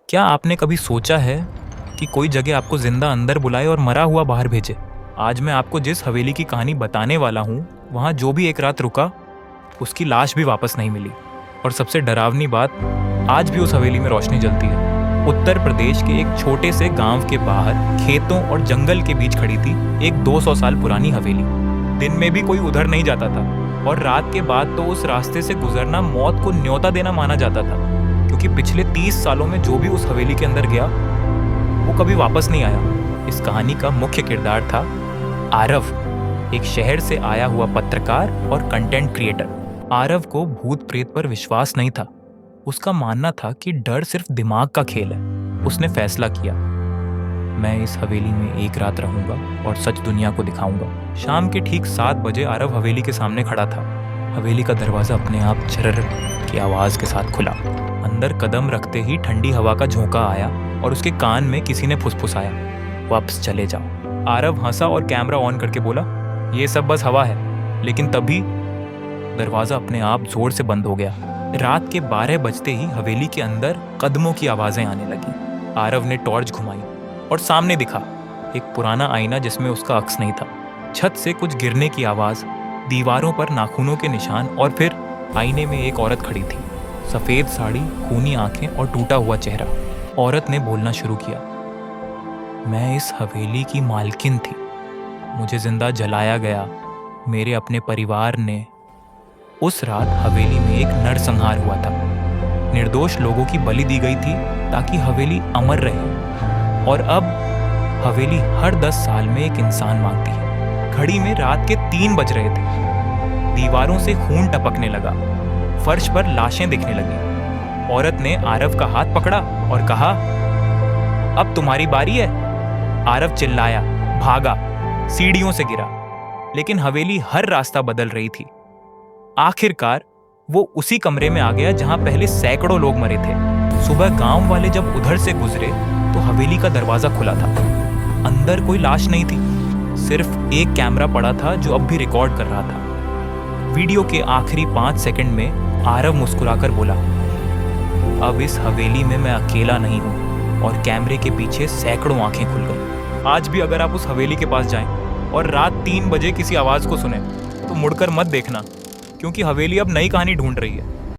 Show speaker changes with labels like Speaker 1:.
Speaker 1: क्या आपने कभी सोचा है कि कोई जगह आपको जिंदा अंदर बुलाए और मरा हुआ बाहर भेजे? आज मैं आपको जिस हवेली की कहानी बताने वाला हूँ, वहाँ जो भी एक रात रुका, उसकी लाश भी वापस नहीं मिली। और सबसे डरावनी बात, आज भी उस हवेली में रोशनी जलती है। उत्तर प्रदेश के एक छोटे से गांव के बाहर खेतों और जंगल के बीच खड़ी थी एक 200 साल पुरानी हवेली। दिन में भी कोई उधर नहीं जाता था और रात के बाद तो उस रास्ते से गुजरना मौत को न्योता देना माना जाता था, क्योंकि पिछले 30 सालों में जो भी उस हवेली के अंदर गया वो कभी वापस नहीं आया। इस कहानी का मुख्य किरदार था आरव, एक शहर से आया हुआ पत्रकार और कंटेंट क्रिएटर। आरव को भूत प्रेत पर विश्वास नहीं था। उसका मानना था कि डर सिर्फ दिमाग का खेल है। उसने फैसला किया, मैं इस हवेली में एक रात रहूंगा और सच दुनिया को दिखाऊंगा। शाम के ठीक 7 बजे आरव हवेली के सामने खड़ा था। हवेली का दरवाजा अपने आप झर्र की आवाज के साथ खुला। अंदर कदम रखते ही ठंडी हवा का झोंका आया और उसके कान में किसी ने फुसफुसाया, वापस चले जाओ। आरव हंसा और कैमरा ऑन करके बोला, ये सब बस हवा है। लेकिन तभी दरवाजा अपने आप जोर से बंद हो गया। रात के 12 बजते ही हवेली के अंदर कदमों की आवाजें आने लगी। आरव ने टॉर्च घुमाई और सामने दिखा एक पुराना आईना जिसमें उसका अक्स नहीं था। छत से कुछ गिरने की आवाज, दीवारों पर नाखूनों के निशान और फिर आईने में एक औरत खड़ी थी। सफेद साड़ी, खूनी आंखें और टूटा हुआ चेहरा। औरत ने बोलना शुरू किया, मैं इस हवेली की मालकिन थी। मुझे जिंदा जलाया गया मेरे अपने परिवार ने। उस रात हवेली में एक नरसंहार हुआ था। निर्दोष लोगों की बलि दी गई थी ताकि हवेली अमर रहे। और अब हवेली हर 10 साल में एक इंसान मांगती है। घड़ी में रात के 3 बज रहे थे। दीवारों से खून टपकने लगा, फर्श पर लाशें दिखने लगी। औरत ने आरव का हाथ पकड़ा और कहा, अब तुम्हारी बारी है। आरव चिल्लाया, भागा, सीढ़ियों से गिरा, लेकिन हवेली हर रास्ता बदल रही थी। आखिरकार वो उसी कमरे में आ गया जहां पहले सैकड़ों लोग मरे थे। सुबह गांव वाले जब उधर से गुजरे तो हवेली का दरवाजा खुला था। अंदर कोई लाश नहीं थी, सिर्फ एक कैमरा पड़ा था जो अब भी रिकॉर्ड कर रहा था। वीडियो के आखिरी 5 सेकंड में आरव मुस्कुराकर बोला, अब इस हवेली में मैं अकेला नहीं हूं। और कैमरे के पीछे सैकड़ों आंखें खुल गई। आज भी अगर आप उस हवेली के पास जाएं और रात 3 बजे किसी आवाज को सुने तो मुड़कर मत देखना, क्योंकि हवेली अब नई कहानी ढूंढ रही है।